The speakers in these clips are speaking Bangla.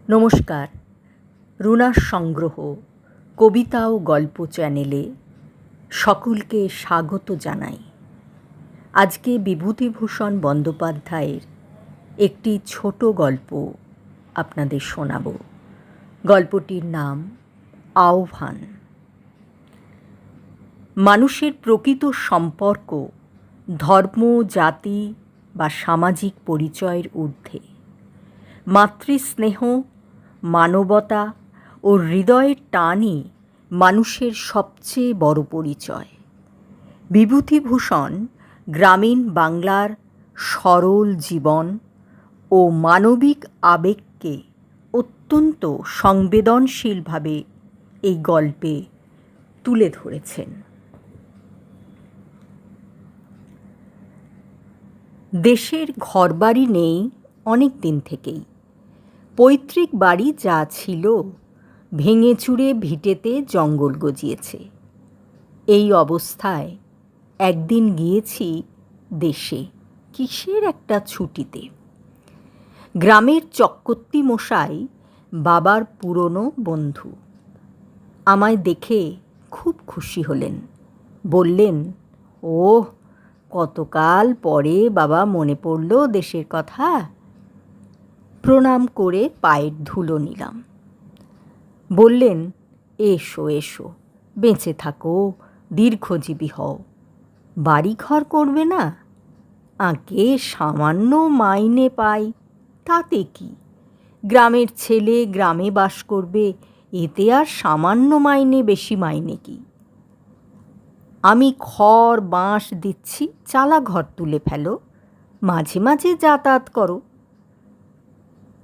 নমস্কার। রুনার সংগ্রহ কবিতা ও গল্প চ্যানেলে সকলকে স্বাগত জানাই। আজকে বিভূতিভূষণ বন্দ্যোপাধ্যায়ের একটি ছোট গল্প আপনাদের শোনাব। গল্পটির নাম আহ্বান। মানুষের প্রকৃত সম্পর্ক ধর্ম, জাতি বা সামাজিক পরিচয়ের ঊর্ধ্বে। মাতৃস্নেহ, মানবতা ও হৃদয়ের টানই মানুষের সবচেয়ে বড় পরিচয়। বিভূতিভূষণ গ্রামীণ বাংলার সরল জীবন ও মানবিক আবেগকে অত্যন্ত সংবেদনশীলভাবে এই গল্পে তুলে ধরেছেন। দেশের ঘরবাড়ি নেই অনেক দিন থেকেই। পৈতৃক বাড়ি যা ছিল ভেঙে চুরে ভিটেতে জঙ্গল গজিয়েছে। এই অবস্থায় একদিন গিয়েছি দেশে কিসের একটা ছুটিতে। গ্রামের চক্রবর্তী মশাই বাবার পুরনো বন্ধু। আমায় দেখে খুব খুশি হলেন। বললেন, ও কতকাল পরে বাবা মনে পড়ল দেশের কথা। প্রণাম করে পায়ের ধুলো নিলাম। বললেন, এসো এসো, বেঁচে থাকো, দীর্ঘজীবী হও। বাড়ি ঘর করবে না? আগে সামান্য মাইনে পাই, তাতে কি? গ্রামের ছেলে গ্রামে বাস করবে, এতে আর সামান্য মাইনে বেশি মাইনে কি? আমি খড় বাঁশ দিচ্ছি, চালা ঘর তুলে ফেলো, মাঝে মাঝে যাতায়াত করো।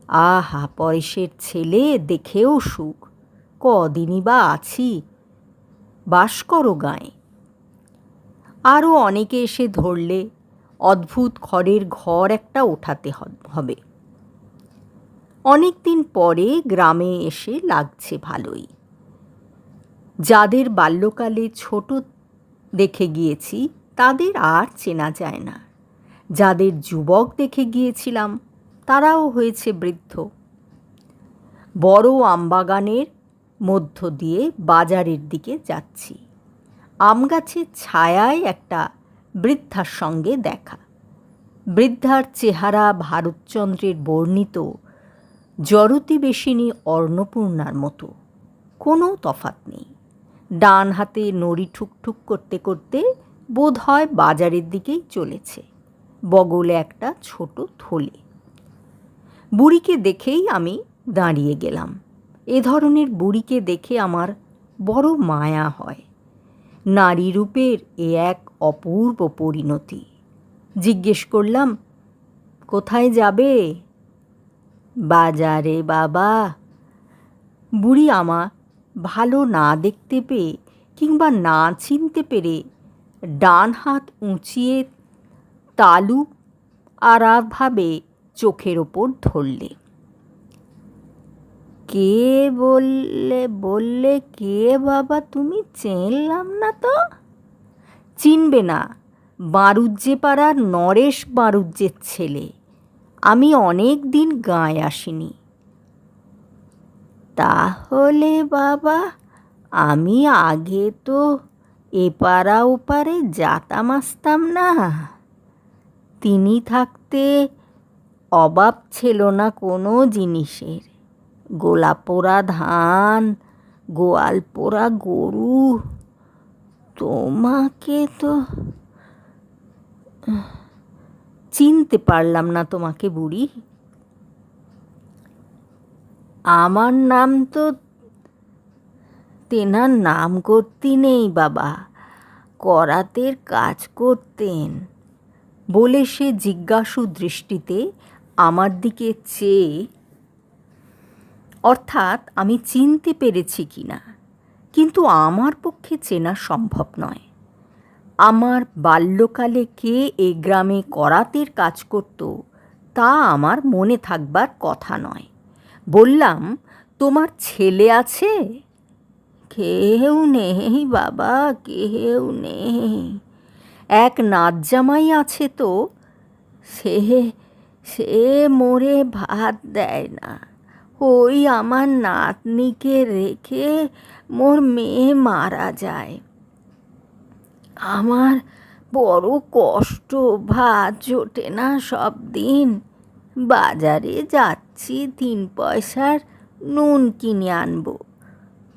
আহা, পয়সের ছেলে, দেখেও সুখ। কদিনই বা আছি, বাস করো গাঁয়ে। আরও অনেকে এসে ধরলে অদ্ভুত খড়ের ঘর একটা ওঠাতে হবে। অনেক দিন পরে গ্রামে এসে লাগছে ভালোই। যাদের বাল্যকালে ছোট দেখে গিয়েছি তাদের আর চেনা যায় না। যাদের যুবক দেখে গিয়েছিলাম তারাও হয়েছে বৃদ্ধ। বড় আমবাগানের মধ্য দিয়ে বাজারের দিকে যাচ্ছি। আম গাছের ছায়ায় একটা বৃদ্ধার সঙ্গে দেখা। বৃদ্ধার চেহারা ভারতচন্দ্রের বর্ণিত জরতিবেশিনী অন্নপূর্ণার মতো, কোনো তফাৎ নেই। ডান হাতে নড়ি ঠুকঠুক করতে করতে বোধ হয় বাজারের দিকেই চলেছে, বগলে একটা ছোট থলে। বুড়িকে দেখেই আমি দাঁড়িয়ে গেলাম। এ ধরনের বুড়িকে দেখে আমার বড় মায়া হয়। নারী রূপের এ এক অপূর্ব পরিণতি। জিজ্ঞেস করলাম, কোথায় যাবে? বাজারে বাবা। বুড়ি আমার ভালো না দেখতে পেয়ে কিংবা না চিনতে পেরে ডান হাত উঁচিয়ে তালু আড়াভাবে চোখের ওপর ধরলে। কে বললে কে বাবা তুমি? চিনলাম না তো। চিনবে না, বারুজ্জে পাড়ার নরেশ বারুজ্জের ছেলে। আমি অনেক দিন গাঁয়ে আসিনি। তাহলে বাবা আমি আগে তো এপাড়া ওপারে যাতাম আসতাম না। তিনি থাকতে অভাব ছিল না কোনো জিনিসের। গোলা পোড়া ধান, গোয়াল পোড়া গরু। তোমাকে তো চিনতে পারলাম না তোমাকে বুড়ি। আমার নাম তো তেনার নাম করতে নেই বাবা, করাতের কাজ করতেন বলে সে জিজ্ঞাসু দৃষ্টিতে আমার দিকে চেয়ে, অর্থাৎ আমি চিনতে পেরেছি কি না। কিন্তু আমার পক্ষে চেনা সম্ভব নয়। আমার বাল্যকালে কে এ গ্রামে করাতের কাজ করত তা আমার মনে থাকবার কথা নয়। বললাম, তোমার ছেলে আছে? কেউ নেই বাবা, কেউ নেই। এক নাত জামাই আছে তো, সে মরে ভাত দেয় না, ওই আমার নাতনিকে রেখে মোর মেয়ে মারা যায়। আমার বড় কষ্ট, ভাত জোটে না সব দিন। বাজারে যাচ্ছি 3 পয়সার নুন কিনে আনবো,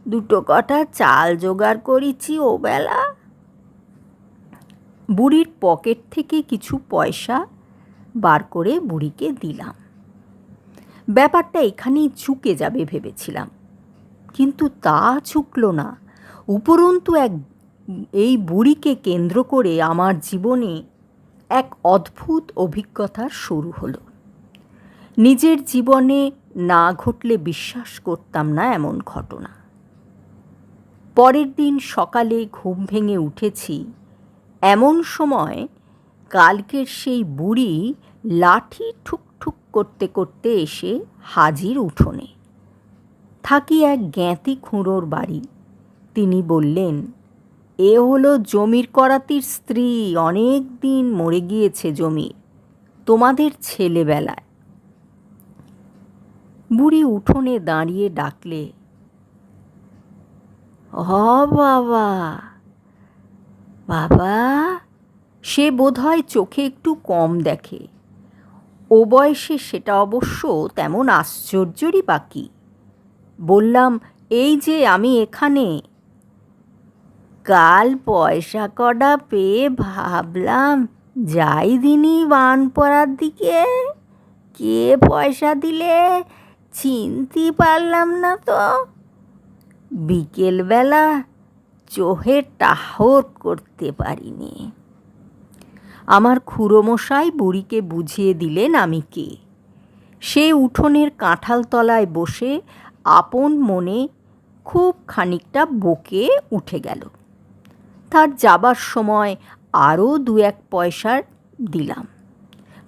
2 কটা চাল জোগাড় করেছি ওবেলা। বুড়ির পকেট থেকে কিছু পয়সা বার করে বুড়িকে দিলাম। ব্যাপারটা এখানেই চুকে যাবে ভেবেছিলাম, কিন্তু তা চুকলো না। উপরন্তু এই বুড়িকে কেন্দ্র করে আমার জীবনে এক অদ্ভুত অভিজ্ঞতার শুরু হলো। নিজের জীবনে না ঘটলে বিশ্বাস করতাম না এমন ঘটনা। পরের দিন সকালে ঘুম ভেঙে উঠেছি এমন সময় কালকের সেই বুড়ি লাঠি ঠুকঠুক করতে করতে এসে হাজির উঠোনে। থাকি এক জ্ঞাতি খুঁড়োর বাড়ি। তিনি বললেন, এ হলো জমির করাতির স্ত্রী, অনেক দিন মরে গিয়েছে জমির, তোমাদের ছেলেবেলায়। বুড়ি উঠোনে দাঁড়িয়ে ডাকলে, বাবা বাবা। সে বোধহয় চোখে একটু কম দেখে, ও বয়সে সেটা অবশ্য তেমন আশ্চর্যরই বাকি। বললাম, এই যে আমি এখানে। কাল পয়সা কটা পেয়ে ভাবলাম যাই দিনই বান পড়ার দিকে। কে পয়সা দিলে চিনতে পারলাম না তো। বিকেলবেলা চোহে টাহর করতে পারিনি। আমার খুড়োমশাই বুড়িকে বুঝিয়ে দিলেন আমি কে। সে উঠোনের কাঁঠাল তলায় বসে আপন মনে খুব খানিকটা বকে উঠে গেল। তার যাবার সময় আরও 2-1 পয়সার দিলাম।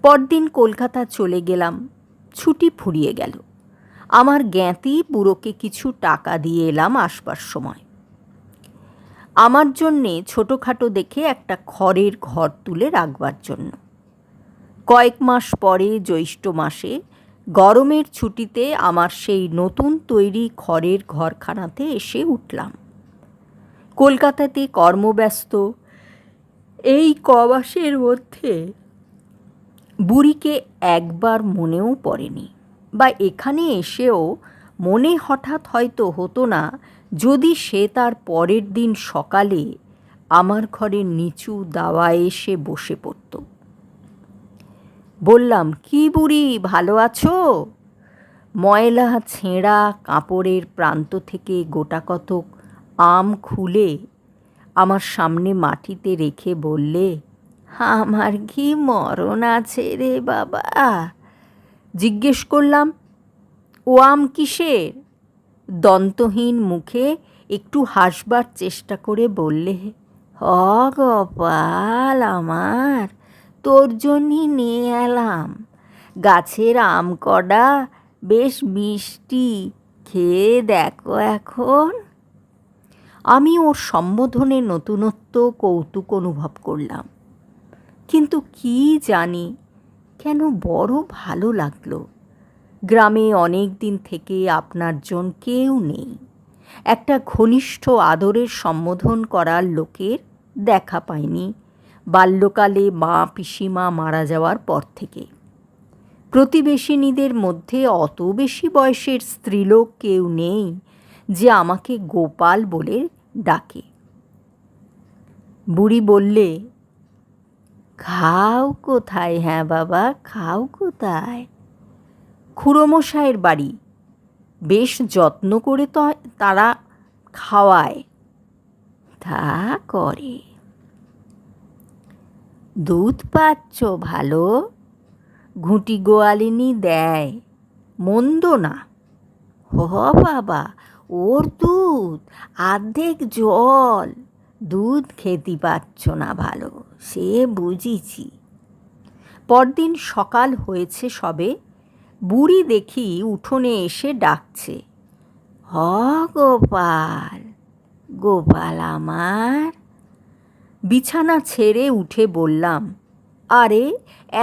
পরদিন কলকাতা চলে গেলাম। ছুটি ফুরিয়ে গেল। আমার জ্ঞাতি বুড়োকে কিছু টাকা দিয়ে এলাম আসবার সময়। আমার জন্যে ছোটোখাটো দেখে একটা খড়ের ঘর তুলে রাখবার জন্য। কয়েক মাস পরে জ্যৈষ্ঠ মাসে গরমের ছুটিতে আমার সেই নতুন তৈরি খড়ের ঘরখানাতে এসে উঠলাম। কলকাতাতে কর্মব্যস্ত এই কমাসের মধ্যে বুড়িকে একবার মনেও পড়েনি, বা এখানে এসেও মনে হঠাৎ হয়তো হতো না যদি সে তার পরের দিন সকালে আমার ঘরের নিচু দাওয়ায় এসে বসে পড়ত। বললাম, কি বুড়ি, ভালো আছো? ময়লা ছেঁড়া কাপড়ের প্রান্ত থেকে গোটাকতক আম খুলে আমার সামনে মাটিতে রেখে বললে, আমার কি মরণ আছে রে বাবা? জিজ্ঞেস করলাম, ও আম কিসের? দন্তহীন মুখে একটু হাসবার চেষ্টা করে বললে, গোপাল আমার, তোর জন্যই নিয়ে এলাম। গাছের আম কড়া বেশ মিষ্টি, খেয়ে দেখো এখন। আমি ওর সম্বোধনে নতুনত্ব কৌতুক অনুভব করলাম, কিন্তু কি জানি কেন বড় ভালো লাগলো। গ্রামে অনেক দিন থেকে আপনার জন কেউ নেই। একটা ঘনিষ্ঠ আদরের সম্বোধন করার লোকের দেখা পাইনি বাল্যকালে মা পিসিমা মারা যাওয়ার পর থেকে। প্রতিবেশিনীদের মধ্যে অত বেশি বয়সের স্ত্রীলোক কেউ নেই যে আমাকে গোপাল বলে ডাকে। বুড়ি বললে, খাও কোথায়? হ্যাঁ বাবা, খাও কোথায়? খুড়োমশায়ের বাড়ি। বেশ যত্ন করে তো তারা খাওয়ায়। তা করে। দুধ পাচ্ছ ভালো? ঘুঁটি গোয়ালিনী দেয়, মন্দ না। বাবা, ওর দুধ অর্ধেক জল। দুধ খেতে পাচ্ছ না ভালো, সে বুঝিছি। পরদিন সকাল হয়েছে সবে, বুড়ি দেখি উঠোনে এসে ডাকছে, গোপাল, গোপাল আমার। বিছানা ছেড়ে উঠে বললাম, আরে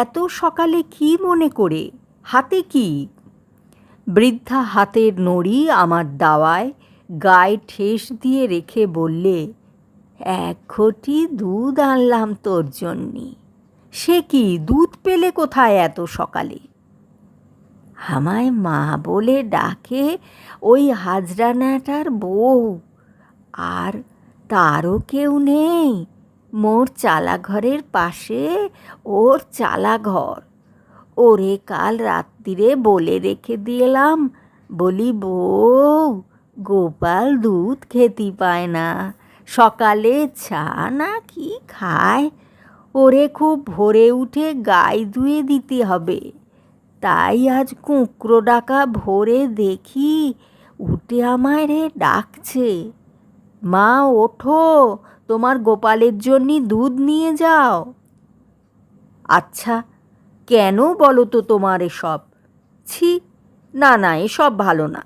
এত সকালে কি মনে করে? হাতে কি? বৃদ্ধা হাতের নড়ি আমার দাওয়ায় গায়ে ঠেস দিয়ে রেখে বললে, 1 ঘটি দুধ আনলাম তোর জন্যে। সে কি, দুধ পেলে কোথায় এত সকালে? আমায় মা বলে ডাকে ওই হাজরানাটার বউ, আর তারও কেউ নেই। মোর চালাঘরের পাশে ওর চালাঘর। ওরে কাল রাত্রিরে বলে রেখে দিলাম, বলি, বউ, গোপাল দুধ খেতে পায় না, সকালে চা না কি খায়, ওরে খুব ভোরে উঠে গায়ে ধুয়ে দিতে হবে। তাই আজ কুঁকড়ো ডাকা ভোরে দেখি উঠে আমায় রে ডাকছে, মা ওঠো, তোমার গোপালের জন্যে দুধ নিয়ে যাও। আচ্ছা, কেন বলো তো তোমার এসব? ছি, না না, এসব ভালো না।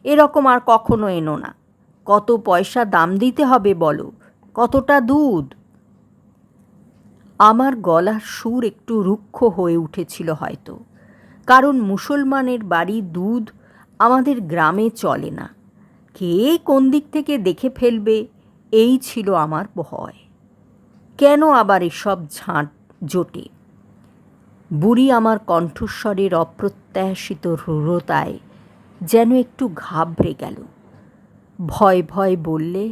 এরকম আর কখনো এনো না। কত পয়সা দাম দিতে হবে বলো? কতটা দুধ? আমার গলার সুর একটু রুক্ষ হয়ে উঠেছিল হয়তো, কারণ মুসলমানের বাড়ি দুধ আমাদের গ্রামে চলে না। কে কোন দিক থেকে দেখে ফেলবে, এই ছিল আমার ভয়। কেন আবার এসব ঝাঁট জোটে? বুড়ি আমার কণ্ঠস্বরের অপ্রত্যাশিত রূঢ়তায় যেন একটু ঘাবড়ে গেল। ভয় ভয় বললে,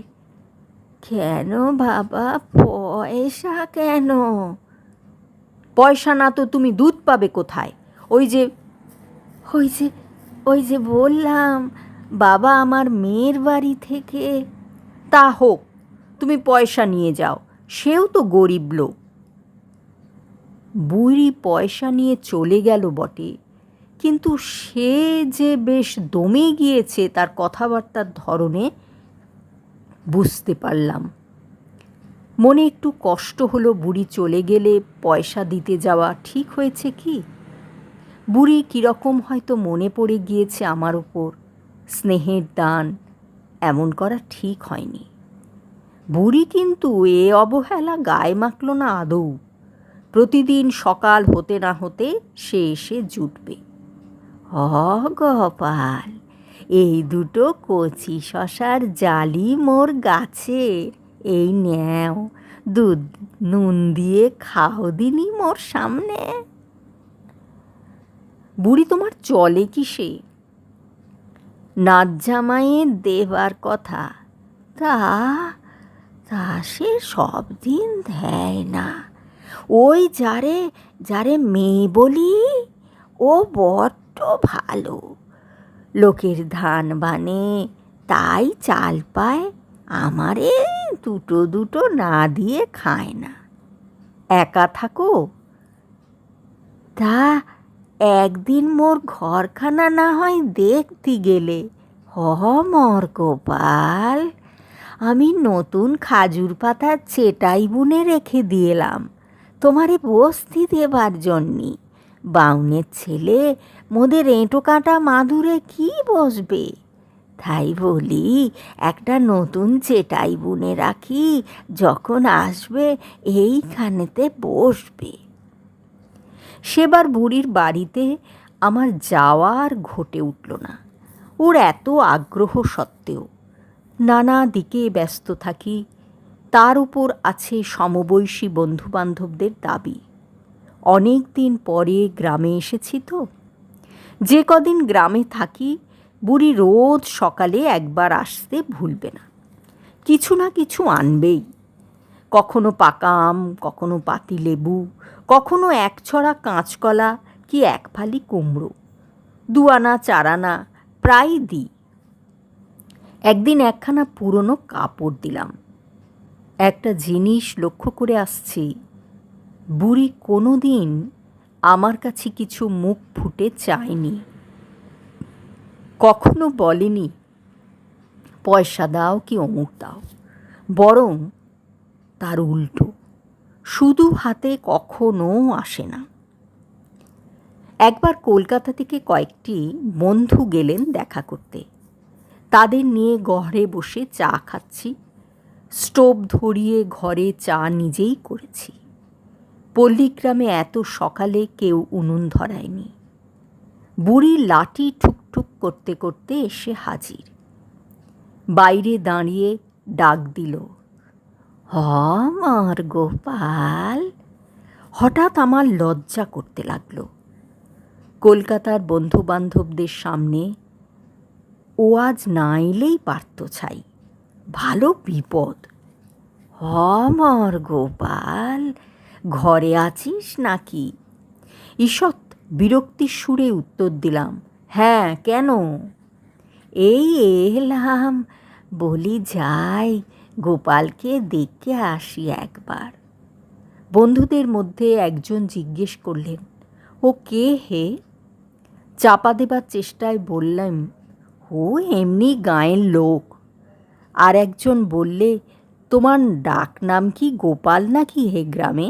কেন বাবা, পয়সা কেন? পয়সা না তো তুমি দুধ পাবে কোথায়? ওই যে ওই যে ওই যে বললাম, বাবা আমার মেয়ের বাড়ি থেকে। তা হোক, তুমি পয়সা নিয়ে যাও, সেও তো গরিব লোক। বুড়ি পয়সা নিয়ে চলে গেল বটে, কিন্তু সে যে বেশ দমে গিয়েছে তার কথাবার্তার ধরনে বুঝতে পারলাম। মনে একটু কষ্ট হলো, বুড়ি চলে গেলে পয়সা দিতে যাওয়া ঠিক হয়েছে কি? বুড়ি কীরকম হয়তো মনে পড়ে গিয়েছে আমার ওপর, স্নেহের দান, এমন করা ঠিক হয়নি। বুড়ি কিন্তু এ অবহেলা গায়ে মাখল না আদৌ। প্রতিদিন সকাল হতে না হতে সে এসে জুটবে। গোপাল, এই দুটো কচি শশার জালি মোর গাছের, এই নেও, দুধ নুন দিয়ে খাও দিনি মোর সামনে। বুড়ি তোমার চলে কিসে? নাচ জামাইয়ের দেবার কথা, তা তা সে সব দিন দেয় না। ওই যারে যারে মেয়ে বলি, ও বড্ড ভালো। লোকের ধান বানে, তাই চাল পায়, আমারে দুটো দুটো না দিয়ে খায় না। একা থাকো? তা একদিন মোর ঘরখানা না হয় দেখতে গেলে। মর গোপাল, আমি নতুন খাজুর পাতার চেটাই বুনে রেখে দিয়েলাম তোমারে বস্তি দেবার জন্যে। বাউনের ছেলে মোদের এঁটো কাটা মাদুরে কি বসবে, তাই বলি একটা নতুন চেটাই বুনে রাখি, যখন আসবে এইখানেতে বসবে। সেবার বুড়ির বাড়িতে আমার যাওয়া আর ঘটে উঠল না। ওর এত আগ্রহ সত্ত্বেও নানা দিকে ব্যস্ত থাকি, তার উপর আছে সমবয়সী বন্ধুবান্ধবদের দাবি। অনেক দিন পরে গ্রামে এসেছি তো, যে কদিন গ্রামে থাকি বুড়ি রোজ সকালে একবার আসতে ভুলবে না, কিছু না কিছু আনবেই। কখনো পাকা আম, কখনো পাতি লেবু, কখনো 1 ছড়া কাঁচকলা কি 1 ফালি কুমড়ো, 2 আনা 4 আনা প্রায় দিই। একদিন একখানা পুরনো কাপড় দিলাম। একটা জিনিস লক্ষ্য করে আসছি, বুড়ি কোনো দিন আমার কাছে কিছু মুখ ফুটে চায়নি, কখনো বলেনি পয়সা দাও কি অমুক দাও, বরং তার উল্টো, শুধু হাতে কখনো আসে না। একবার কলকাতা থেকে কয়েকটি বন্ধু গেলেন দেখা করতে, তাদের নিয়ে ঘরে বসে চা খাচ্ছি। স্টোভ ধরিয়ে ঘরে চা নিজেই করেছি। পল্লীগ্রামে এত সকালে কেউ উনুন ধরায়নি। বুড়ি লাঠি ঠুক ঠুকঠুক করতে করতে এসে হাজির। বাইরে দাঁড়িয়ে ডাক দিল, আমার গোপাল। হঠাৎ আমার লজ্জা করতে লাগলো। কলকাতার বন্ধুবান্ধবদের সামনে ও আজ না এলেই পারত ছাই, ভালো বিপদ। আমার গোপাল, ঘরে আছিস নাকি? ঈষৎ বিরক্তির সুরে উত্তর দিলাম, হ্যাঁ, কেন? এই এলাম, বলি যাই গোপালকে দেখে আসি একবার। বন্ধুদের মধ্যে একজন জিজ্ঞেস করলেন, ও কে হে? চাপা দেবার চেষ্টায় বললাম, ও এমনি গাঁয়ের লোক। আর একজন বললে, তোমার ডাক নাম কি গোপাল নাকি হে গ্রামে?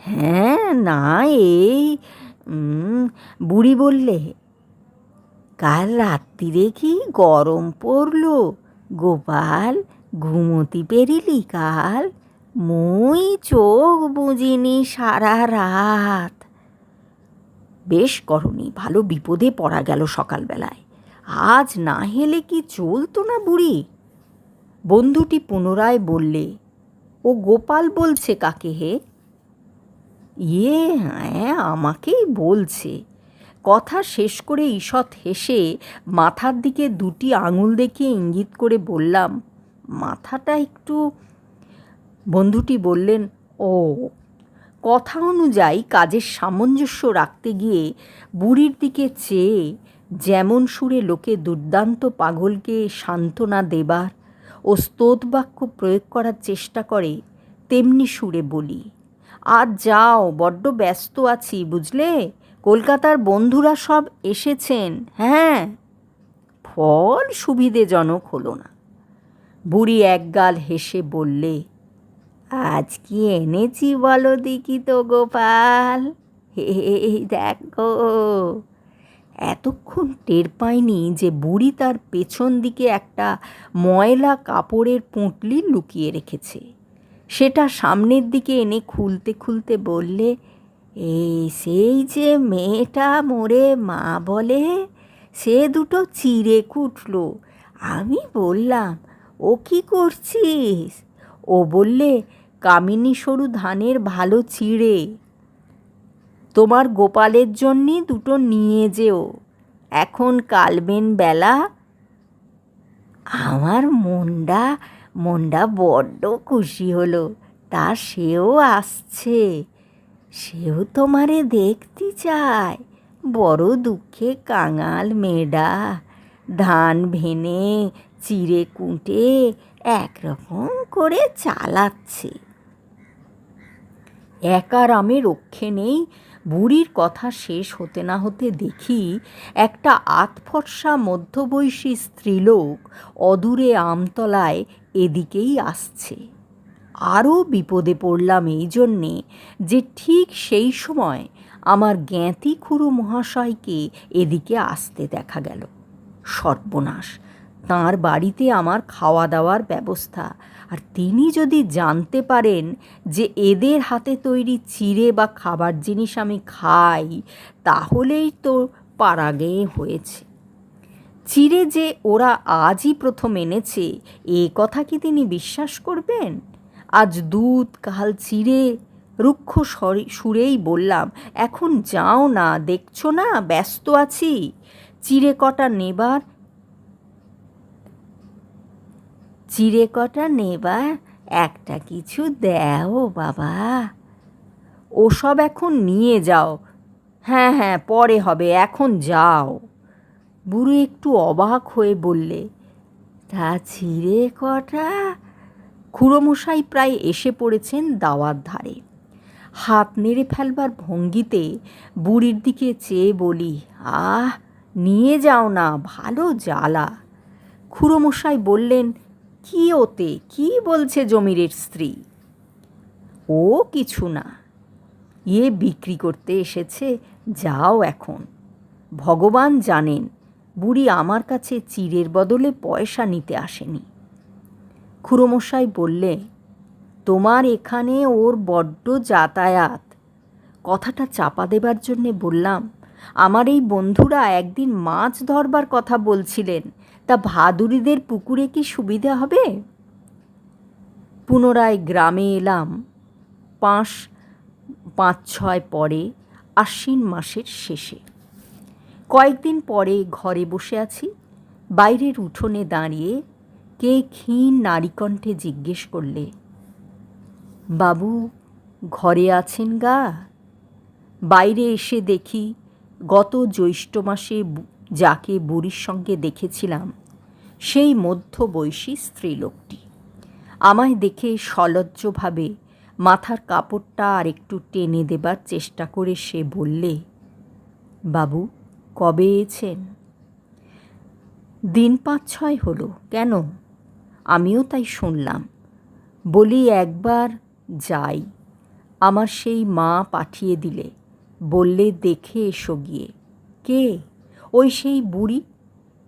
হ্যাঁ, না, এই বুড়ি বললে, কাল রাত্রিরে কি গরম পড়ল গোপাল, ঘুমোতে পেরিলি কাল? মুই চোখ বুঝিনি সারা রাত। বেশ করনি, ভালো বিপদে পড়া গেল সকালবেলায়। আজ না হেলে কি চলতো না বুড়ি? বন্ধুটি পুনরায় বললে, ও গোপাল বলছে কাকে হে? হ্যাঁ, আমাকেই বলছে। কথা শেষ করে ঈষৎ হেসে মাথার দিকে দুটি আঙুল দেখিয়ে ইঙ্গিত করে বললাম, মাথাটা একটু। বন্ধুটি বললেন, ও। কথা অনুযায়ী কাজের সামঞ্জস্য রাখতে গিয়ে বুড়ির দিকে চেয়ে যেমন সুরে লোকে দুর্দান্ত পাগলকে সান্ত্বনা দেবার ও স্তোত্রবাক্য প্রয়োগ করার চেষ্টা করে, তেমনি সুরে বলি, আজ যাও, বড্ড ব্যস্ত আছি বুঝলে, কলকাতার বন্ধুরা সব এসেছেন। হ্যাঁ। ফল সুবিধেজনক হলো না। বুড়ি একগাল হেসে বললে, আজ কি এনেছি বলো দেখি তো গোপাল? এই দেখো। এতক্ষণ টের পাইনি যে বুড়ি তার পেছন দিকে একটা ময়লা কাপড়ের পুঁটলি লুকিয়ে রেখেছে। সেটা সামনের দিকে এনে খুলতে খুলতে বললে, এই সেই যে মেয়েটা মোরে মা বলে, সে দুটো চিড়ে কুটলো। আমি বললাম, ও কি করছিস? ও বললে, কামিনী সরু ধানের ভালো চিড়ে, তোমার গোপালের জন্যে দুটো নিয়ে যেও, এখন কালবেন বেলা। আমার মনটা বড্ড খুশি হলো। তা সেও আসছে, সেও তোমারে দেখতে চায়। বড় দুঃখে কাঙাল মেয়েটা, ধান ভেনে চিড়ে কুটে একরকম করে চালাচ্ছে। একারামে রক্ষে নেই। বুড়ির কথা শেষ হতে না হতে দেখি একটা আতফর্সা মধ্যবয়সী স্ত্রীলোক অদূরে আমতলায় এদিকেই আসছে। আরও বিপদে পড়লাম এই জন্যে যে ঠিক সেই সময় আমার জ্ঞাতি খুড়ো মহাশয়কে এদিকে আসতে দেখা গেল। সর্বনাশ! তাঁর বাড়িতে আমার খাওয়া দাওয়ার ব্যবস্থা, আর তিনি যদি জানতে পারেন যে এদের হাতে তৈরি চিড়ে বা খাবার জিনিস আমি খাই, তাহলেই তো পাড়াগেঁ হয়েছে। চিড়ে যে ওরা আজই প্রথম এনেছে, এ কথা কি তিনি বিশ্বাস করবেন? আজ দুধ, কাল চিড়ে। রুক্ষ সুরেই বললাম, এখন যাও না, দেখছো না ব্যস্ত আছি। চিড়ে কটা নেবার একটা কিছু দেও বাবা। ওসব এখন নিয়ে যাও। হ্যাঁ হ্যাঁ, পরে হবে, এখন যাও। বুড়ো একটু অবাক হয়ে বললে, তা চিড়ে কটা? খুড়োমশাই প্রায় এসে পড়েছেন দাওয়ার ধারে। হাত নেড়ে ফেলবার ভঙ্গিতে বুড়ির দিকে চেয়ে বলি, আহ, নিয়ে যাও না, ভালো জ্বালা। খুড়োমশাই বললেন, কি ওতে, কি বলছে জমিরের স্ত্রী? ও কিছু না, বিক্রি করতে এসেছে, যাও এখন। ভগবান জানেন বুড়ি আমার কাছে চিড়ের বদলে পয়সা নিতে আসেনি। খুড়োমশাই বললে, তোমার এখানে ওর বড্ড যাতায়াত। কথাটা চাপা দেবার জন্যে বললাম, আমার এই বন্ধুরা একদিন মাছ ধরবার কথা বলছিলেন, তা ভাদুড়িদের পুকুরে কি সুবিধা হবে? পুনরায় গ্রামে এলাম 5-6 পরে, আশ্বিন মাসের শেষে। কয়েকদিন পরে ঘরে বসে আছি, বাইরের উঠোনে দাঁড়িয়ে কে ক্ষীণ নারীকণ্ঠে জিজ্ঞেস করলে, বাবু ঘরে আছেন গা? বাইরে এসে দেখি গত জ্যৈষ্ঠ মাসে যাকে বুড়ির সঙ্গে দেখেছিলাম সেই মধ্যবয়সী স্ত্রীলোকটি। আমায় দেখে সলজ্জভাবে মাথার কাপড়টা আর একটু টেনে দেবার চেষ্টা করে সে বললে, বাবু কবে এছেন? দিন 5-6 হলো। কেন? আমিও তাই শুনলাম। বলি একবার যাই, আমার সেই মা পাঠিয়ে দিলে, বললে দেখে এসো গিয়ে। কে? ওই সেই বুড়ি,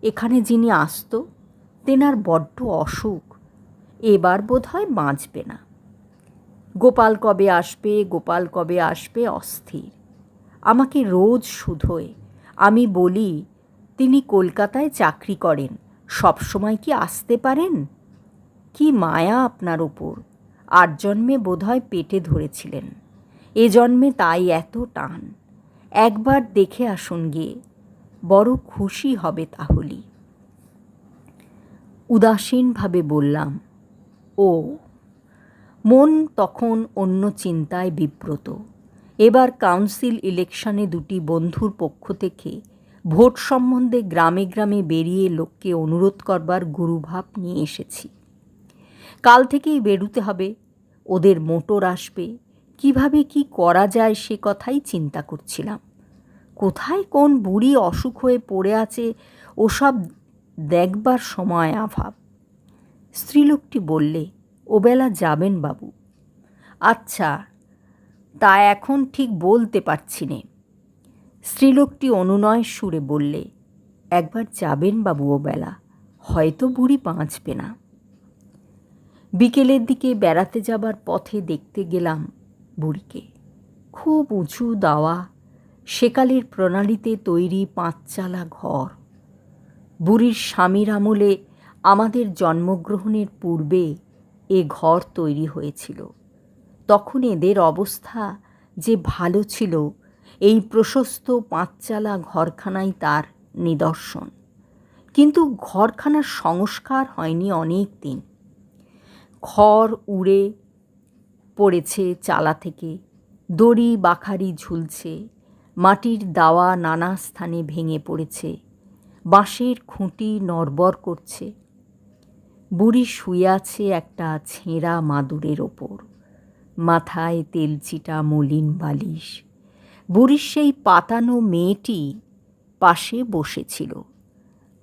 এখানে যিনি আসতো, তেনার বড্ড অসুখ, এবার বোধহয় বাঁচবে না। গোপাল কবে আসবে, গোপাল কবে আসবে অস্থির। আমাকে রোজ শুধোয়। আমি বলি, তিনি কলকাতায় চাকরি করেন, সবসময় কি আসতে পারেন? কি মায়া আপনার ওপর! 8 জন্মে বোধহয় পেটে ধরেছিলেন, এ জন্মে তাই এত টান। একবার দেখে আসুন গিয়ে, বড় খুশি হবে তাহলেই। উদাসীনভাবে বললাম, ও। মন তখন অন্য চিন্তায় বিব্রত। এবার কাউন্সিল ইলেকশনে 2টি বন্ধুর পক্ষ থেকে ভোট সম্বন্ধে গ্রামে গ্রামে বেরিয়ে লোককে অনুরোধ করবার গুরুভাব নিয়ে এসেছি। কাল থেকেই বেরুতে হবে, ওদের মোটর আসবে, কিভাবে কি করা যায় সে কথাই চিন্তা করছিলাম। কোথায় কোন বুড়ি অসুখ হয়ে পড়ে আছে ওসব দেখবার সময় অভাব। স্ত্রীলোকটি বললে, ওবেলা যাবেন বাবু? আচ্ছা, তা এখন ঠিক বলতে পারছি নে। স্ত্রীলোকটি অনুনয় সুরে বললে, একবার যাবেন বাবু ওবেলা, হয়তো বুড়ি বাঁচবে না। বিকেলের দিকে বেড়াতে যাবার পথে দেখতে গেলাম বুড়িকে। খুব উঁচু দাওয়া, সেকালের প্রণালীতে তৈরি 5 চালা ঘর। বুড়ির স্বামীর আমলে আমাদের জন্মগ্রহণের পূর্বে এ ঘর তৈরি হয়েছিল। তখন এদের অবস্থা যে ভালো ছিল, এই প্রশস্ত 5 চালা ঘরখানাই তার নিদর্শন। কিন্তু ঘরখানার সংস্কার হয়নি অনেক দিন। খড় উড়ে পড়েছে চালা থেকে, দড়ি বাখারি ঝুলছে, মাটির দাওয়া নানা স্থানে ভেঙে পড়েছে, বাঁশের খুঁটি নড়বড় করছে। বুড়ি শুয়ে আছে একটা ছেঁড়া মাদুরের ওপর, মাথায় তেলচিটা মলিন বালিশ। বুড়ির সেই পাতানো মেয়েটি পাশে বসেছিল।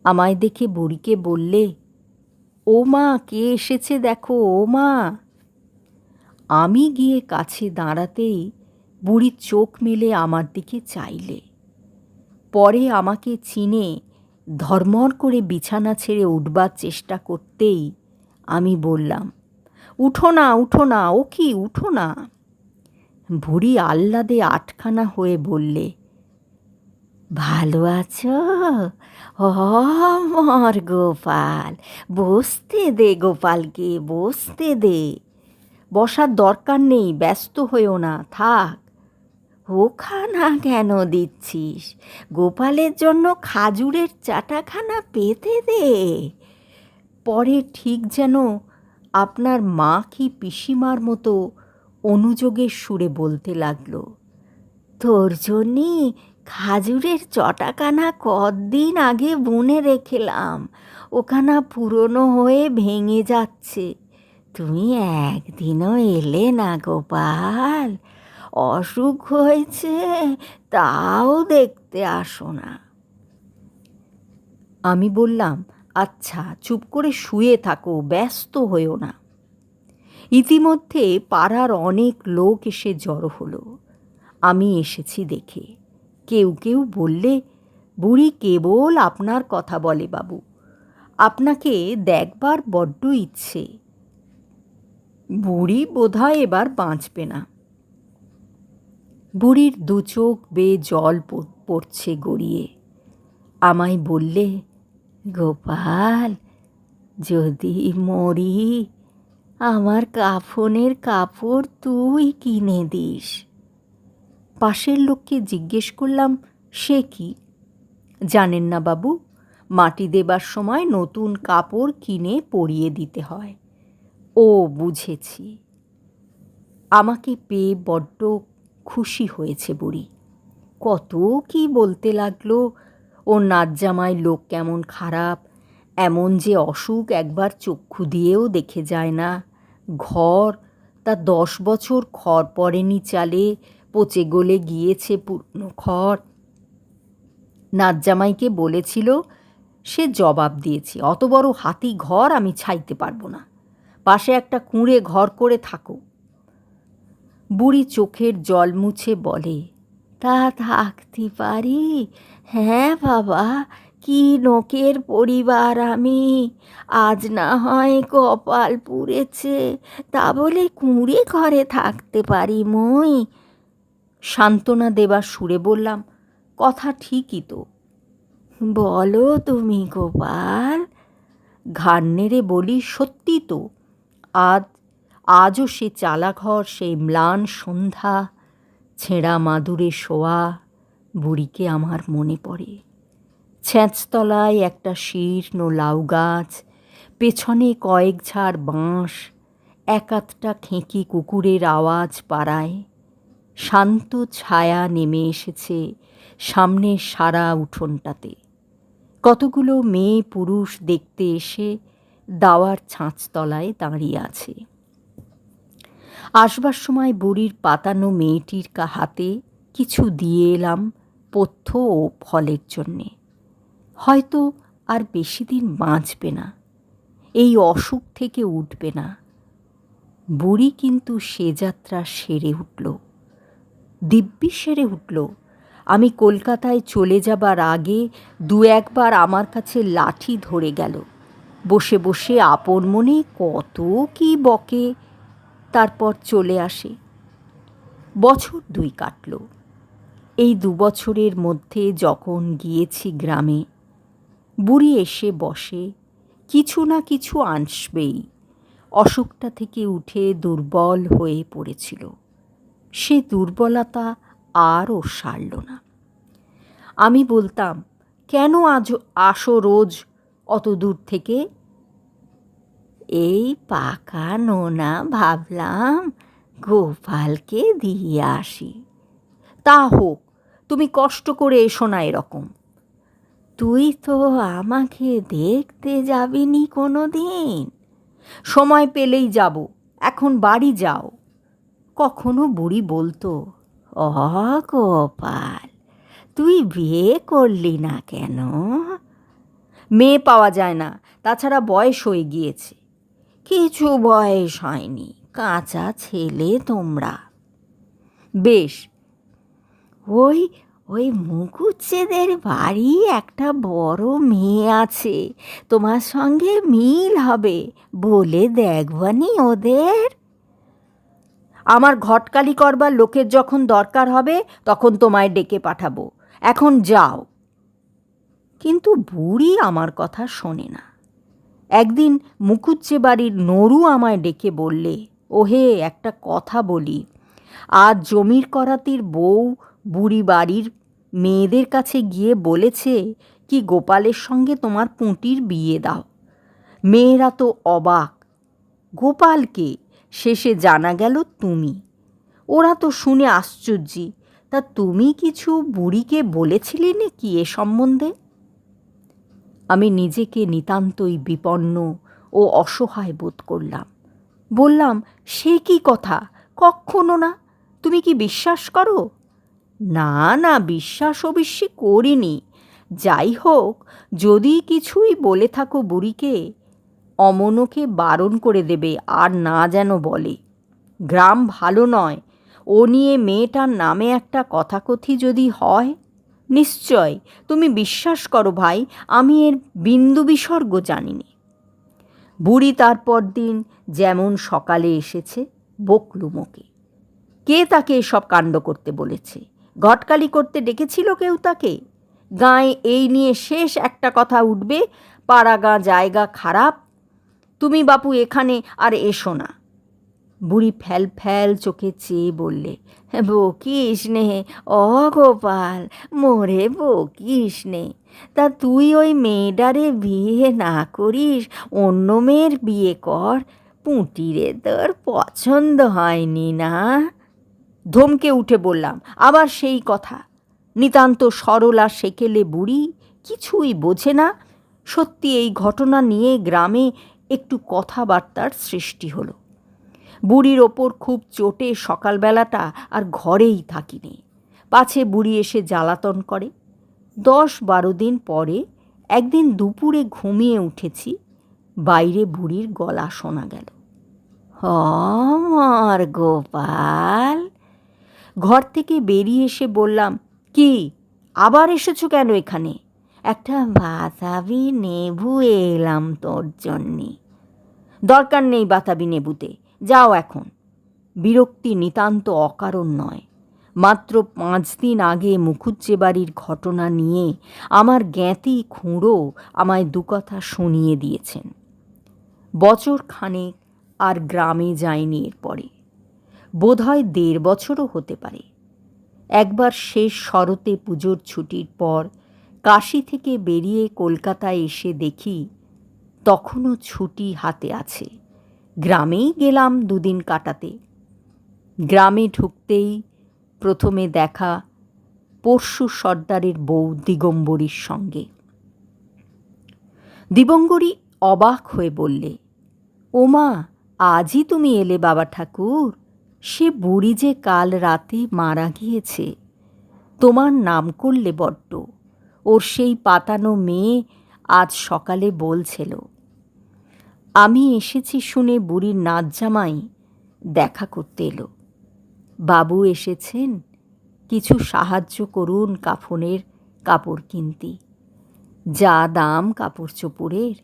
আমায় দেখে বুড়িকে বললে, ও মা, কে এসেছে দেখো, ও মা। আমি গিয়ে কাছে দাঁড়াতেই বুড়ি চোখ মেলে আমার দিকে চাইলে। পরে আমাকে চিনে ধর্মর করে বিছানা ছেড়ে উঠবার চেষ্টা করতেই আমি বললাম, উঠো না, উঠো না, ও কি, উঠো না। বুড়ি আহ্লাদে আটখানা হয়ে বললে, ভালো আছো? আমার গোপাল, বসতে দে গোপালকে, বসতে দে। বসার দরকার নেই, ব্যস্ত হয়েও না, থাক। ওখানা কেন দিচ্ছিস? গোপালের জন্য খাজুরের চাটাখানা পেতে দে। পরে ঠিক যেন আপনার মা কি পিসিমার মতো অনুযোগের সুরে বলতে লাগলো, তোর জন্যে খাজুরের চটাখানা কদিন আগে বুনে রেখেলাম, ওখানা পুরনো হয়ে ভেঙে যাচ্ছে। তুমি একদিনও এলে না গোপাল, অসুখ হয়েছে তাও দেখতে আসো না। আমি বললাম, আচ্ছা, চুপ করে শুয়ে থাকো, ব্যস্ত হয়েও না। ইতিমধ্যে পাড়ার অনেক লোক এসে জড়ো হলো। আমি এসেছি দেখে কেউ কেউ বললে, বুড়ি কেবল আপনার কথা বলে বাবু, আপনাকে দেখবার বড্ড ইচ্ছে। বুড়ি বোধহয় এবার বাঁচবে না। বুড়ির 2 চোখ বেয়ে জল পড়ছে গড়িয়ে। আমায় বললে, গোপাল, যদি মরি আমার কাফনের কাপড় তুই কিনে দিস। পাশের লোককে জিজ্ঞেস করলাম, সে কি? জানেন না বাবু, মাটি দেবার সময় নতুন কাপড় কিনে পরিয়ে দিতে হয়। ও, বুঝেছি। আমাকে পেয়ে বড্ড খুশি হয়েছে বুড়ি। কত কি বলতে লাগলো। ওর নাতজামাই লোক কেমন খারাপ, এমন যে অসুখ একবার চক্ষু দিয়েও দেখে যায় না। ঘর তা 10 বছর খড় পড়েনি চালে, পচে গলে গিয়েছে পুরনো খড়। নাতজামাইকে বলেছিল, সে জবাব দিয়েছে, অত বড় হাতি ঘর আমি ছাইতে পারবো না, পাশে একটা কুঁড়ে ঘর করে থাকো। বুড়ি চোখের জল মুছে বলে, তা থাকতে পারি? হ্যাঁ বাবা, কি নোকের পরিবার আমি, আজ না হয় কপাল পুড়েছে, তা বলে কুঁড়ে ঘরে থাকতে পারি মই? সান্ত্বনা দেবার সুরে বললাম, কথা ঠিকই তো। বলো তুমি গোপাল। ঘাড় নেড়ে বলি, সত্যি তো। আজও সে চালাঘর, সেই ম্লান সন্ধ্যা, ছেঁড়া মাদুরে শোয়া বুড়িকে আমার মনে পড়ে। ছ্যাঁচতলায় একটা শীর্ণ লাউ গাছ, পেছনে কয়েক ঝাড় বাঁশ, এক-আধটা খেঁকি কুকুরের আওয়াজ পাড়ায়। শান্ত ছায়া নেমে এসেছে সামনের সারা উঠোনটাতে। কতগুলো মেয়ে পুরুষ দেখতে এসে দাওয়ার ছাঁচতলায় দাঁড়িয়ে আছে। আসবার সময় বুড়ির পাতানো মেয়েটির হাতে কিছু দিয়ে এলাম পথ্য ও ফলের জন্যে। হয়তো আর বেশি দিন বাঁচবে না, এই অসুখ থেকে উঠবে না। বুড়ি কিন্তু সে যাত্রা সেরে উঠল, দিব্যি সেরে উঠল। আমি কলকাতায় চলে যাবার আগে 2-1 বার আমার কাছে লাঠি ধরে গেল, বসে বসে আপন মনে কত কি বকে, তারপর চলে আসে। বছর 2 কাটল। এই 2 বছরের মধ্যে যখন গিয়েছি গ্রামে, বুড়ি এসে বসে, কিছু না কিছু আনবেই। অসুখটা থেকে উঠে দুর্বল হয়ে পড়েছিল, সে দুর্বলতা আরও সারল না। আমি বলতাম, কেন আজ আসো রোজ অত দূর থেকে? এই পাকা নোনা ভাবলাম গোপালকে দিয়ে আসি। তা হোক, তুমি কষ্ট করে এসো না এরকম। তুই তো আমাকে দেখতে যাবিনি কোনো দিন। সময় পেলেই যাব, এখন বাড়ি যাও। কখনো বুড়ি বলতো, গোপাল, তুই বিয়ে করলি না কেন? মেয়ে পাওয়া যায় না, তাছাড়া বয়স হয়ে গিয়েছে। কিছু বয়স হয়নি, কাঁচা ছেলে তোমরা। বেশ, ওই ওই মুকুজ্জেদের বাড়ি একটা বড় মেয়ে আছে, তোমার সঙ্গে মিল হবে, বলে দেখবানি ওদের। আমার ঘটকালি করবার লোকের যখন দরকার হবে তখন তোমায় ডেকে পাঠাবো, এখন যাও। কিন্তু বুড়ি আমার কথা শোনে না। একদিন মুকুজ্জে বাড়ির নরু আমায় ডেকে বললে, ওহে, একটা কথা বলি, আজ জমির করাতির বউ বুড়ি বাড়ির মেয়েদের কাছে গিয়ে বলেছে কি গোপালের সঙ্গে তোমার পুঁটির বিয়ে দাও। মেয়েরা তো অবাক। গোপালকে শেষে জানা গেল তুমি। ওরা তো শুনে আশ্চর্যি। তা তুমি কিছু বুড়িকে বলেছিলে নাকি এ সম্বন্ধে? আমি নিজেকে নিতান্তই বিপন্ন ও অসহায় বোধ করলাম। বললাম, সে কি কথা, কক্ষনো না। তুমি কি বিশ্বাস করো? না না, বিশ্বাস অবশ্যই করিনি। যাই হোক, যদি কিছুই বলে থাকো বুড়িকে, অমনকে বারণ করে দেবে আর না যেন বলে। গ্রাম ভালো নয়, ও নিয়ে মেয়েটার নামে একটা কথাকথি যদি হয়। নিশ্চয় তুমি বিশ্বাস করো ভাই, আমি এর বিন্দু বিসর্গ জানিনি। বুড়ি তারপর দিন যেমন সকালে এসেছে বকলুমোকে। কে তাকে এসব কাণ্ড করতে বলেছে? ঘটকালি করতে ডেকেছিল কেউ তাকে? গাঁয়ে এই নিয়ে শেষ একটা কথা উঠবে, পাড়া গাঁ জায়গা খারাপ, তুমি বাপু এখানে আর এসো না। বুড়ি ফ্যাল ফ্যাল চোখে চেয়ে বললে, বকিস নে গোপাল, মোরে বকিস নে। তা তুই ওই মেয়েটারে বিয়ে না করিস, অন্য মেয়ের বিয়ে কর, পুঁটিরে তোর পছন্দ হয়নি না? ধমকে উঠে বললাম, আবার সেই কথা। নিতান্ত সরলা সেকেলে বুড়ি, কিছুই বোঝে না। সত্যি এই ঘটনা নিয়ে গ্রামে একটু কথাবার্তার সৃষ্টি হলো। বুড়ির ওপর খুব চোটে সকালবেলাটা আর ঘরেই থাকিনি, পাছে বুড়ি এসে জ্বালাতন করে। 10-12 দিন পরে একদিন দুপুরে ঘুমিয়ে উঠেছি, বাইরে বুড়ির গলা শোনা গেল, আমার গোপাল। ঘর থেকে বেরিয়ে এসে বললাম, কি আবার এসেছো কেন এখানে? একটা বাতাবি নেবু এলাম তোর জন্যে। দরকার নেই বাতাবি নেবুতে, যাও এখন। বিরক্তি নিতান্ত অকারণ নয়। মাত্র 5 দিন আগে মুখুজ্জে বাড়ির ঘটনা নিয়ে আমার জ্ঞাতি খুঁড়ো আমায় দুকথা শুনিয়ে দিয়েছেন। বছর খানেক আর গ্রামে যায়নি এরপরে, বোধহয় 1.5 বছরও হতে পারে। একবার শেষ শরতে পুজোর ছুটির পর কাশী থেকে বেরিয়ে কলকাতায় এসে দেখি তখনও ছুটি হাতে আছে। গ্রামেই গেলাম 2 দিন কাটাতে। গ্রামে ঢুকতেই প্রথমে দেখা পরশু সর্দারের বউ দিগম্বরীর সঙ্গে। দিগম্বরী অবাক হয়ে বললে, ওমা, আজই তুমি এলে বাবা ঠাকুর? সে বুড়ি যে কাল রাতে মারা গিয়েছে, তোমার নাম করলে বড্ড। ওর সেই পাতানো মেয়ে আজ সকালে বলছিল। আমি এসেছি শুনে বুড়ির নাচ জামাই দেখা করতে এলো। বাবু এসেছেন, কিছু সাহায্য করুন কাফনের কাপড় কিনতে, যা দাম কাপড় চোপড়ের।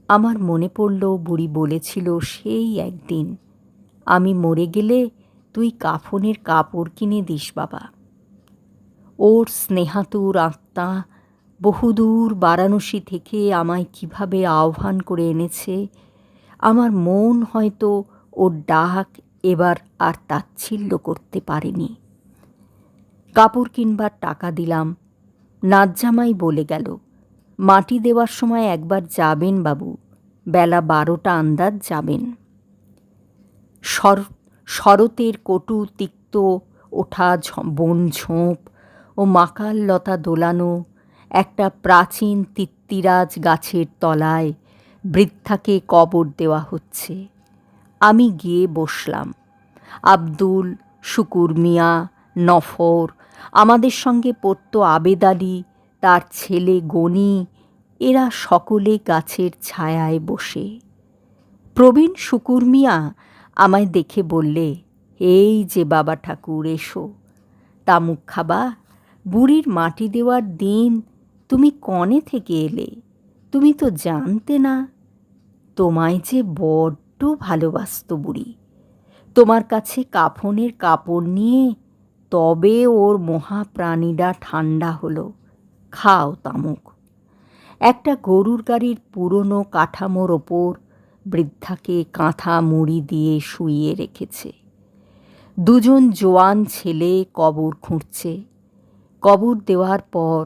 আমার মনে পড়ল বুড়ি বলেছিল সেই একদিন, আমি মরে গেলে তুই কাফনের কাপড় কিনে দিস বাবা। ওর স্নেহাতুর আত্মা বহুদূর বারাণসী থেকে আমায় কিভাবে আহ্বান করে এনেছে, আমার মন হয়তো ওর ডাক এবার আর তাচ্ছিল্য করতে পারেনি। কাপড় কিনবার টাকা দিলাম। নাতজামাই বলে গেল, মাটি দেওয়ার সময় একবার যাবেন বাবু, বেলা 12টা আন্দাজ যাবেন। শরতের কটু তিক্ত ওঠা বন ঝোপ ও মাকাল লতা দোলানো একটা প্রাচীন তিত্তিরাজ গাছের তলায় বৃদ্ধাকে কবর দেওয়া হচ্ছে। আমি গিয়ে বসলাম। আব্দুল, শুকুর মিয়া, নফর, আমাদের সঙ্গে পড়ত আবেদ আলী, তার ছেলে গনি, এরা সকলে গাছের ছায়ায় বসে। প্রবীণ শুকুর মিয়া আমায় দেখে বললে, এই যে বাবা ঠাকুর, এসো। তামুক খাবা? বুড়ির মাটি দেওয়ার দিন তুমি কনে থেকে এলে? তুমি তো জানতে না। তোমায় যে বড্ড ভালোবাসত বুড়ি। তোমার কাছে কাফনের কাপড় নিয়ে তবে ওর মহাপ্রাণীরা ঠান্ডা হলো। খাও তামুক। একটা গরুর গাড়ির পুরনো কাঠামোর ওপর বৃদ্ধাকে কাঁথা মুড়ি দিয়ে শুইয়ে রেখেছে। 2 জোয়ান ছেলে কবর খুঁড়ছে। কবর দেওয়ার পর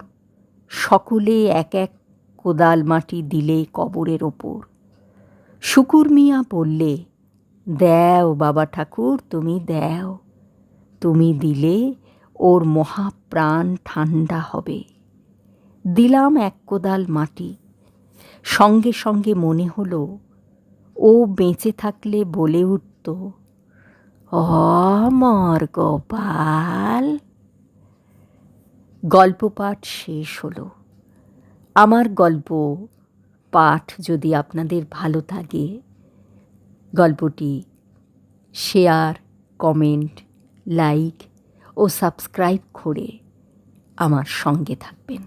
সকলে এক এক কোদাল মাটি দিলে কবরের ওপর। শুকুর মিয়া বললে, দেও বাবা ঠাকুর, তুমি দেও, তুমি দিলে ওর মহাপ্রাণ ঠান্ডা হবে। দিলাম 1 কোদাল মাটি। সঙ্গে সঙ্গে মনে হলো ও বেঁচে থাকলে বলে উঠত, আমার গোপাল। গল্প পাঠ শেষ হলো। আমার গল্প পাঠ যদি আপনাদের ভালো থাকে, গল্পটি শেয়ার, কমেন্ট, লাইক ও সাবস্ক্রাইব করে আমার সঙ্গে থাকবেন।